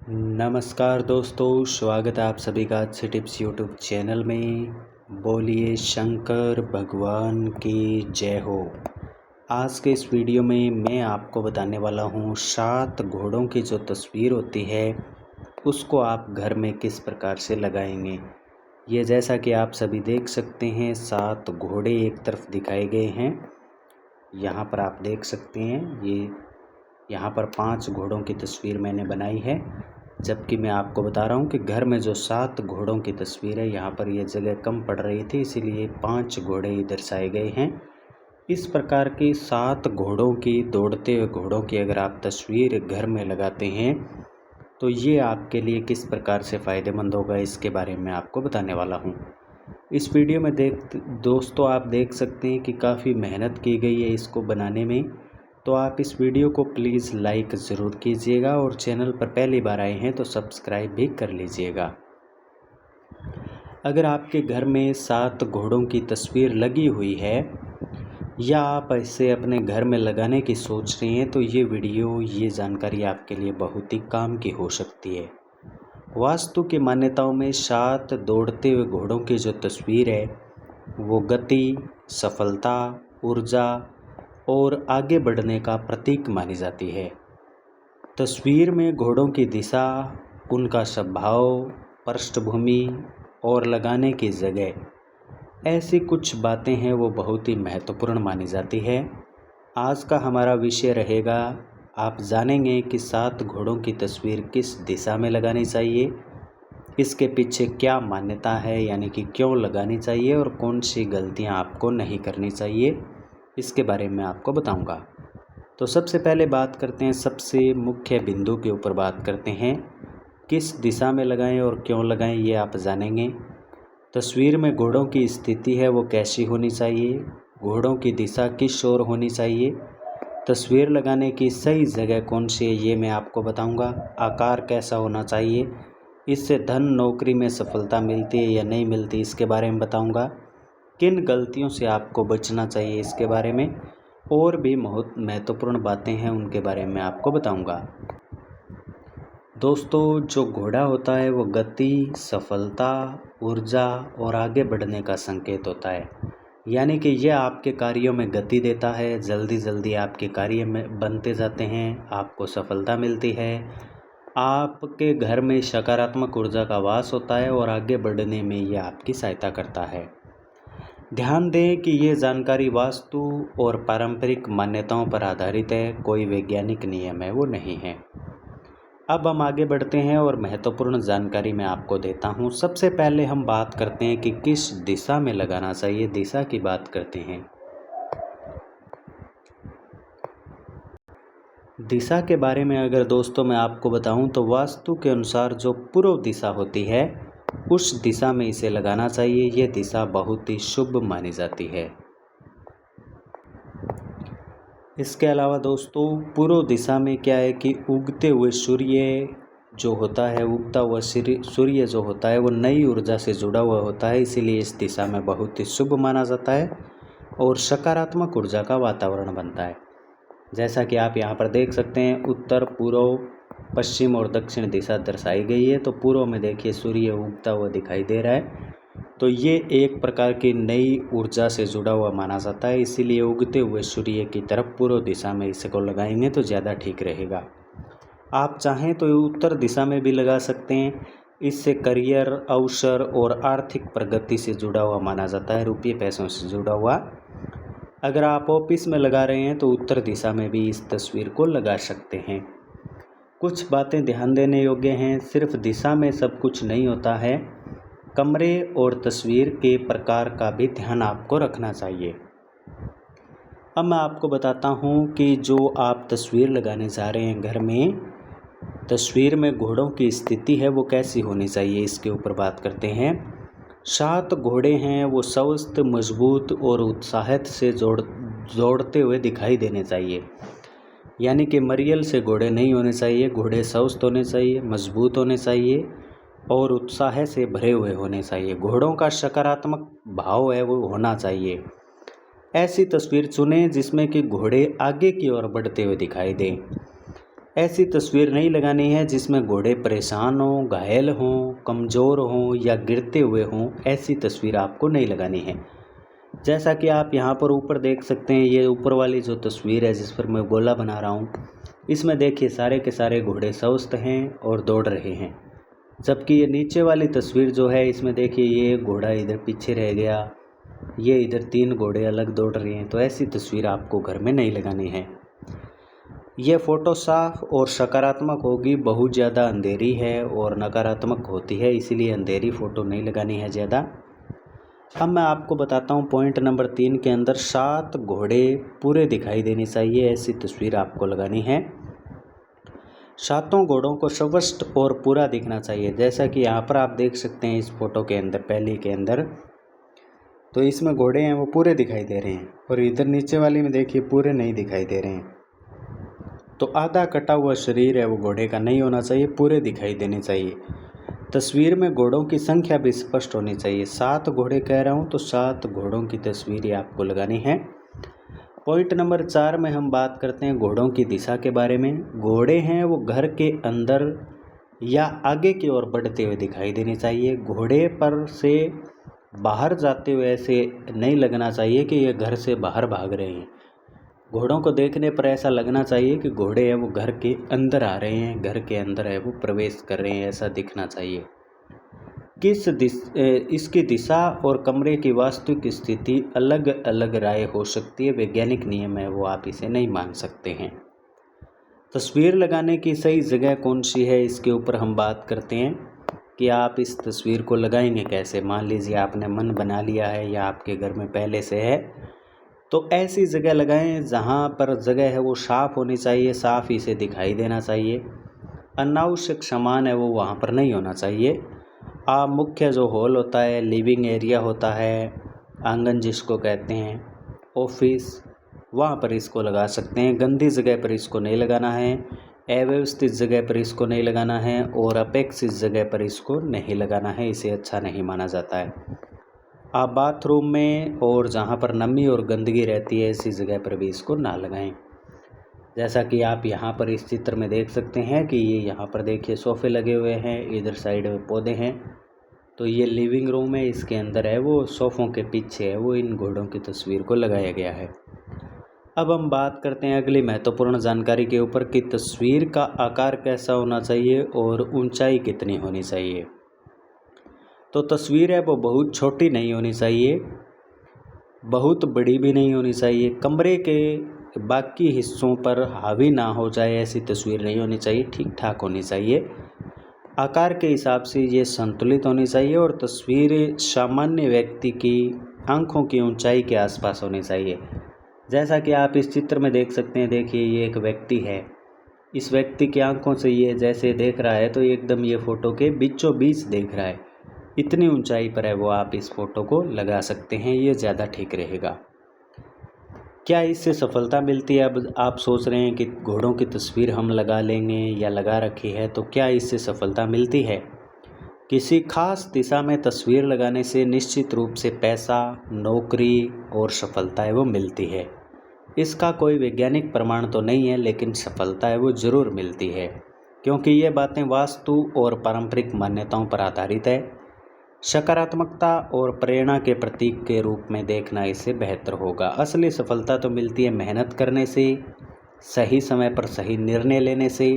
नमस्कार दोस्तों, स्वागत है आप सभी का अच्छे टिप्स यूट्यूब चैनल में। बोलिए शंकर भगवान की जय हो। आज के इस वीडियो में मैं आपको बताने वाला हूँ 7 घोड़ों की जो तस्वीर होती है उसको आप घर में किस प्रकार से लगाएंगे। ये जैसा कि आप सभी देख सकते हैं 7 घोड़े एक तरफ दिखाए गए हैं। यहाँ पर आप देख सकते हैं यहाँ पर 5 घोड़ों की तस्वीर मैंने बनाई है, जबकि मैं आपको बता रहा हूँ कि घर में जो 7 घोड़ों की तस्वीर है यहाँ पर ये जगह कम पड़ रही थी, इसीलिए 5 घोड़े दर्शाए गए हैं। इस प्रकार की 7 घोड़ों की, दौड़ते हुए घोड़ों की अगर आप तस्वीर घर में लगाते हैं तो ये आपके लिए किस प्रकार से फ़ायदेमंद होगा, इसके बारे में आपको बताने वाला हूँ। इस वीडियो में दोस्तों आप देख सकते हैं कि काफ़ी मेहनत की गई है इसको बनाने में। तो आप इस वीडियो को प्लीज़ लाइक ज़रूर कीजिएगा और चैनल पर पहली बार आए हैं तो सब्सक्राइब भी कर लीजिएगा। अगर आपके घर में 7 घोड़ों की तस्वीर लगी हुई है या आप इसे अपने घर में लगाने की सोच रहे हैं तो ये जानकारी आपके लिए बहुत ही काम की हो सकती है। वास्तु की मान्यताओं में 7 दौड़ते हुए घोड़ों की जो तस्वीर है वो गति, सफलता, ऊर्जा और आगे बढ़ने का प्रतीक मानी जाती है। तस्वीर में घोड़ों की दिशा, उनका स्वभाव, पृष्ठभूमि और लगाने की जगह, ऐसी कुछ बातें हैं वो बहुत ही महत्वपूर्ण मानी जाती है। आज का हमारा विषय रहेगा, आप जानेंगे कि 7 घोड़ों की तस्वीर किस दिशा में लगानी चाहिए, इसके पीछे क्या मान्यता है, यानी कि क्यों लगानी चाहिए और कौन सी गलतियां आपको नहीं करनी चाहिए, इसके बारे में आपको बताऊंगा। तो सबसे पहले बात करते हैं, सबसे मुख्य बिंदु के ऊपर बात करते हैं, किस दिशा में लगाएं और क्यों लगाएं ये आप जानेंगे। तस्वीर में घोड़ों की स्थिति है वो कैसी होनी चाहिए, घोड़ों की दिशा किस ओर होनी चाहिए, तस्वीर लगाने की सही जगह कौन सी है ये मैं आपको बताऊंगा, आकार कैसा होना चाहिए, इससे धन नौकरी में सफलता मिलती है या नहीं मिलती इसके बारे में बताऊंगा, किन गलतियों से आपको बचना चाहिए इसके बारे में, और भी बहुत महत्वपूर्ण बातें हैं उनके बारे में आपको बताऊंगा। दोस्तों, जो घोड़ा होता है वो गति, सफलता, ऊर्जा और आगे बढ़ने का संकेत होता है। यानी कि यह आपके कार्यों में गति देता है, जल्दी जल्दी आपके कार्य में बनते जाते हैं, आपको सफलता मिलती है, आपके घर में सकारात्मक ऊर्जा का वास होता है और आगे बढ़ने में यह आपकी सहायता करता है। ध्यान दें कि ये जानकारी वास्तु और पारंपरिक मान्यताओं पर आधारित है, कोई वैज्ञानिक नियम है वो नहीं है। अब हम आगे बढ़ते हैं और महत्वपूर्ण जानकारी मैं आपको देता हूँ। सबसे पहले हम बात करते हैं कि किस दिशा में लगाना चाहिए, दिशा की बात करते हैं। दिशा के बारे में अगर दोस्तों मैं आपको बताऊं तो वास्तु के अनुसार जो पूर्व दिशा होती है उस दिशा में इसे लगाना चाहिए। ये दिशा बहुत ही शुभ मानी जाती है। इसके अलावा दोस्तों, पूर्व दिशा में क्या है कि उगते हुए सूर्य जो होता है, उगता हुआ सूर्य जो होता है वो नई ऊर्जा से जुड़ा हुआ होता है, इसीलिए इस दिशा में बहुत ही शुभ माना जाता है और सकारात्मक ऊर्जा का वातावरण बनता है। जैसा कि आप यहाँ पर देख सकते हैं, उत्तर, पूर्व, पश्चिम और दक्षिण दिशा दर्शाई गई है। तो पूर्व में देखिए सूर्य उगता हुआ दिखाई दे रहा है, तो ये एक प्रकार की नई ऊर्जा से जुड़ा हुआ माना जाता है, इसीलिए उगते हुए सूर्य की तरफ पूर्व दिशा में इसको लगाएंगे तो ज़्यादा ठीक रहेगा। आप चाहें तो उत्तर दिशा में भी लगा सकते हैं, इससे करियर, अवसर और आर्थिक प्रगति से जुड़ा हुआ माना जाता है, रुपये पैसों से जुड़ा हुआ। अगर आप ऑफिस में लगा रहे हैं तो उत्तर दिशा में भी इस तस्वीर को लगा सकते हैं। कुछ बातें ध्यान देने योग्य हैं, सिर्फ दिशा में सब कुछ नहीं होता है, कमरे और तस्वीर के प्रकार का भी ध्यान आपको रखना चाहिए। अब मैं आपको बताता हूँ कि जो आप तस्वीर लगाने जा रहे हैं घर में, तस्वीर में घोड़ों की स्थिति है वो कैसी होनी चाहिए, इसके ऊपर बात करते हैं। 7 घोड़े हैं वो स्वस्थ, मजबूत और उत्साहित से जोड़ते हुए दिखाई देने चाहिए। यानी कि मरियल से घोड़े नहीं होने चाहिए, घोड़े स्वस्थ होने चाहिए, मजबूत होने चाहिए और उत्साह से भरे हुए होने चाहिए। घोड़ों का सकारात्मक भाव है वो होना चाहिए। ऐसी तस्वीर चुनें जिसमें कि घोड़े आगे की ओर बढ़ते हुए दिखाई दें। ऐसी तस्वीर नहीं लगानी है जिसमें घोड़े परेशान हों, घायल हों, कमज़ोर हों या गिरते हुए हों। ऐसी तस्वीर आपको नहीं लगानी है। जैसा कि आप यहाँ पर ऊपर देख सकते हैं, ये ऊपर वाली जो तस्वीर है जिस पर मैं गोला बना रहा हूँ, इसमें देखिए सारे के सारे घोड़े स्वस्थ हैं और दौड़ रहे हैं। जबकि ये नीचे वाली तस्वीर जो है, इसमें देखिए ये घोड़ा इधर पीछे रह गया, ये इधर 3 घोड़े अलग दौड़ रहे हैं। तो ऐसी तस्वीर आपको घर में नहीं लगानी है। ये फ़ोटो साफ और सकारात्मक होगी। बहुत ज़्यादा अंधेरी है और नकारात्मक होती है, इसीलिए अंधेरी फ़ोटो नहीं लगानी है ज़्यादा। अब मैं आपको बताता हूँ पॉइंट नंबर 3 के अंदर 7 घोड़े पूरे दिखाई देने चाहिए, ऐसी तस्वीर आपको लगानी है। 7 घोड़ों को स्पष्ट और पूरा दिखना चाहिए। जैसा कि यहाँ पर आप देख सकते हैं इस फोटो के अंदर, पहली के अंदर तो इसमें घोड़े हैं वो पूरे दिखाई दे रहे हैं, और इधर नीचे वाली में देखिए पूरे नहीं दिखाई दे रहे हैं। तो आधा कटा हुआ शरीर है वो घोड़े का नहीं होना चाहिए, पूरे दिखाई देने चाहिए। तस्वीर में घोड़ों की संख्या भी स्पष्ट होनी चाहिए। 7 घोड़े कह रहा हूँ तो 7 घोड़ों की तस्वीर आपको लगानी है। पॉइंट नंबर 4 में हम बात करते हैं घोड़ों की दिशा के बारे में। घोड़े हैं वो घर के अंदर या आगे की ओर बढ़ते हुए दिखाई देने चाहिए। घोड़े पर से बाहर जाते हुए ऐसे नहीं लगना चाहिए कि ये घर से बाहर भाग रहे हैं। घोड़ों को देखने पर ऐसा लगना चाहिए कि घोड़े हैं वो घर के अंदर आ रहे हैं, घर के अंदर है वो प्रवेश कर रहे हैं, ऐसा दिखना चाहिए। इसकी दिशा और कमरे की वास्तविक स्थिति अलग अलग राय हो सकती है, वैज्ञानिक नियम है वो आप इसे नहीं मान सकते हैं। तस्वीर लगाने की सही जगह कौन सी है, इसके ऊपर हम बात करते हैं कि आप इस तस्वीर को लगाएंगे कैसे। मान लीजिए आपने मन बना लिया है या आपके घर में पहले से है, तो ऐसी जगह लगाएं जहां पर जगह है वो साफ़ होनी चाहिए, साफ़ इसे दिखाई देना चाहिए। अनावश्यक सामान है वो वहाँ पर नहीं होना चाहिए। आप मुख्य जो हॉल होता है, लिविंग एरिया होता है, आंगन जिसको कहते हैं, ऑफिस, वहाँ पर इसको लगा सकते हैं। गंदी जगह पर इसको नहीं लगाना है, अव्यवस्थित जगह पर इसको नहीं लगाना है, और अपेक्षित जगह पर इसको नहीं लगाना है, इसे अच्छा नहीं माना जाता है। आप बाथरूम में और जहाँ पर नमी और गंदगी रहती है ऐसी जगह पर भी इसको ना लगाएं। जैसा कि आप यहाँ पर इस चित्र में देख सकते हैं कि ये यहाँ पर देखिए सोफ़े लगे हुए हैं, इधर साइड में पौधे हैं। तो ये लिविंग रूम है, इसके अंदर है वो सोफ़ों के पीछे है वो इन घोड़ों की तस्वीर को लगाया गया है। अब हम बात करते हैं अगली महत्वपूर्ण जानकारी के ऊपर कि तस्वीर का आकार कैसा होना चाहिए और ऊंचाई कितनी होनी चाहिए। तो तस्वीर है वो बहुत छोटी नहीं होनी चाहिए, बहुत बड़ी भी नहीं होनी चाहिए, कमरे के बाकी हिस्सों पर हावी ना हो जाए ऐसी तस्वीर नहीं होनी चाहिए, ठीक ठाक होनी चाहिए। आकार के हिसाब से ये संतुलित होनी चाहिए और तस्वीर सामान्य व्यक्ति की आंखों की ऊंचाई के आसपास होनी चाहिए। जैसा कि आप इस चित्र में देख सकते हैं, देखिए ये एक व्यक्ति है, इस व्यक्ति की आंखों से ये जैसे देख रहा है तो एकदम ये फ़ोटो के बीचों बीच देख रहा है, इतनी ऊंचाई पर है वो आप इस फ़ोटो को लगा सकते हैं, ये ज़्यादा ठीक रहेगा। क्या इससे सफलता मिलती है? अब आप सोच रहे हैं कि घोड़ों की तस्वीर हम लगा लेंगे या लगा रखी है तो क्या इससे सफलता मिलती है? किसी खास दिशा में तस्वीर लगाने से निश्चित रूप से पैसा, नौकरी और सफलता है वो मिलती है। इसका कोई वैज्ञानिक प्रमाण तो नहीं है, लेकिन सफलता है वो ज़रूर मिलती है, क्योंकि ये बातें वास्तु और पारंपरिक मान्यताओं पर आधारित है। सकारात्मकता और प्रेरणा के प्रतीक के रूप में देखना इससे बेहतर होगा। असली सफलता तो मिलती है मेहनत करने से, सही समय पर सही निर्णय लेने से,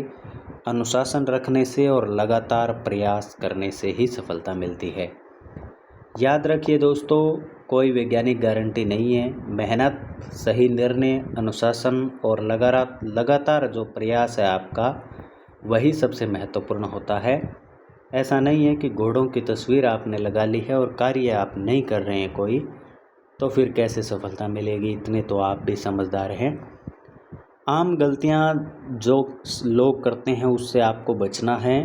अनुशासन रखने से और लगातार प्रयास करने से ही सफलता मिलती है। याद रखिए दोस्तों, कोई वैज्ञानिक गारंटी नहीं है। मेहनत, सही निर्णय, अनुशासन और लगातार जो प्रयास है आपका, वही सबसे महत्वपूर्ण होता है। ऐसा नहीं है कि घोड़ों की तस्वीर आपने लगा ली है और कार्य आप नहीं कर रहे हैं कोई, तो फिर कैसे सफलता मिलेगी? इतने तो आप भी समझदार हैं। आम गलतियां जो लोग करते हैं उससे आपको बचना है।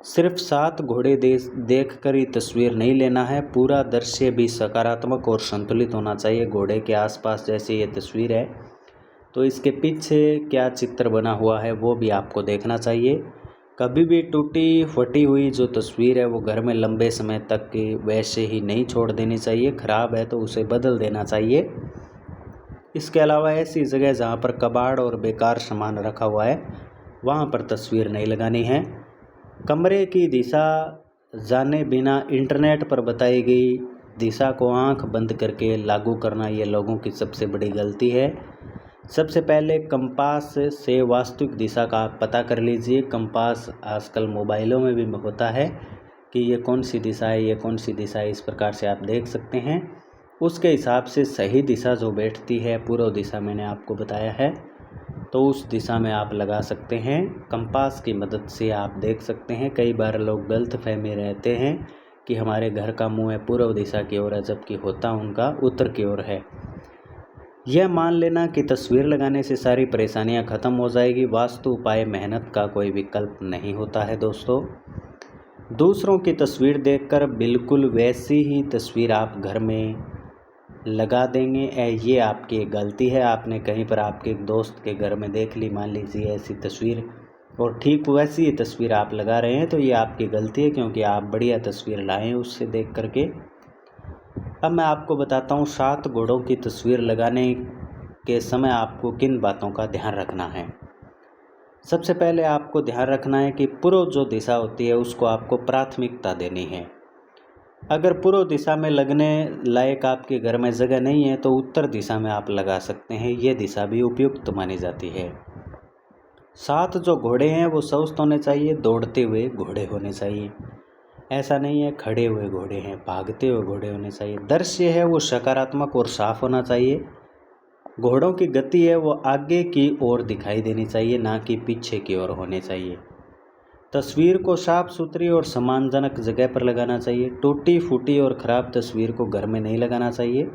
सिर्फ 7 घोड़े देख कर ही तस्वीर नहीं लेना है, पूरा दृश्य भी सकारात्मक और संतुलित होना चाहिए। घोड़े के आसपास जैसे ये तस्वीर है तो इसके पीछे क्या चित्र बना हुआ है वो भी आपको देखना चाहिए। कभी भी टूटी फटी हुई जो तस्वीर है वो घर में लंबे समय तक वैसे ही नहीं छोड़ देनी चाहिए, ख़राब है तो उसे बदल देना चाहिए। इसके अलावा ऐसी जगह जहाँ पर कबाड़ और बेकार सामान रखा हुआ है वहाँ पर तस्वीर नहीं लगानी है। कमरे की दिशा जाने बिना इंटरनेट पर बताई गई दिशा को आंख बंद करके लागू करना ये लोगों की सबसे बड़ी गलती है। सबसे पहले कंपास से वास्तविक दिशा का आप पता कर लीजिए। कंपास आजकल मोबाइलों में भी होता है कि ये कौन सी दिशा है, ये कौन सी दिशा है, इस प्रकार से आप देख सकते हैं। उसके हिसाब से सही दिशा जो बैठती है, पूर्व दिशा मैंने आपको बताया है, तो उस दिशा में आप लगा सकते हैं। कंपास की मदद से आप देख सकते हैं। कई बार लोग गलतफहमी रहते हैं कि हमारे घर का मुंह है पूर्व दिशा की ओर है, जबकि होता उनका उत्तर की ओर है। यह मान लेना कि तस्वीर लगाने से सारी परेशानियां खत्म हो जाएगी। वास्तु उपाय मेहनत का कोई विकल्प नहीं होता है दोस्तों। दूसरों की तस्वीर देखकर बिल्कुल वैसी ही तस्वीर आप घर में लगा देंगे, ये आपकी एक गलती है। आपने कहीं पर आपके एक दोस्त के घर में देख ली, मान लीजिए ऐसी तस्वीर, और ठीक वैसी ही तस्वीर आप लगा रहे हैं, तो ये आपकी गलती है, क्योंकि आप बढ़िया तस्वीर लाएं उससे देख करके। अब मैं आपको बताता हूँ 7 घोड़ों की तस्वीर लगाने के समय आपको किन बातों का ध्यान रखना है। सबसे पहले आपको ध्यान रखना है कि पूर्व जो दिशा होती है उसको आपको प्राथमिकता देनी है। अगर पूर्व दिशा में लगने लायक आपके घर में जगह नहीं है तो उत्तर दिशा में आप लगा सकते हैं, ये दिशा भी उपयुक्त मानी जाती है। 7 जो घोड़े हैं वो स्वस्थ होने चाहिए, दौड़ते हुए घोड़े होने चाहिए। ऐसा नहीं है खड़े हुए घोड़े हैं, भागते हुए घोड़े होने चाहिए। दृश्य है वो सकारात्मक और साफ होना चाहिए। घोड़ों की गति है वो आगे की ओर दिखाई देनी चाहिए, ना कि पीछे की ओर होनी चाहिए। तस्वीर को साफ सुथरी और सम्मानजनक जगह पर लगाना चाहिए। टूटी फूटी और ख़राब तस्वीर को घर में नहीं लगाना चाहिए।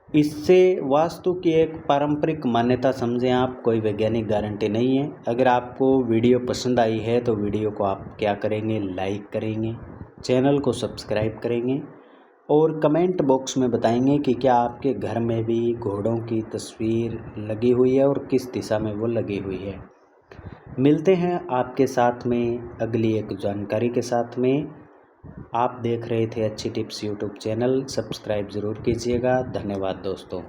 इससे वास्तु की एक पारंपरिक मान्यता समझें आप, कोई वैज्ञानिक गारंटी नहीं है। अगर आपको वीडियो पसंद आई है तो वीडियो को आप क्या करेंगे, लाइक करेंगे, चैनल को सब्सक्राइब करेंगे और कमेंट बॉक्स में बताएंगे कि क्या आपके घर में भी घोड़ों की तस्वीर लगी हुई है और किस दिशा में वो लगी हुई है। मिलते हैं आपके साथ में अगली एक जानकारी के साथ में। आप देख रहे थे अच्छी टिप्स यूट्यूब चैनल, सब्सक्राइब ज़रूर कीजिएगा। धन्यवाद दोस्तों।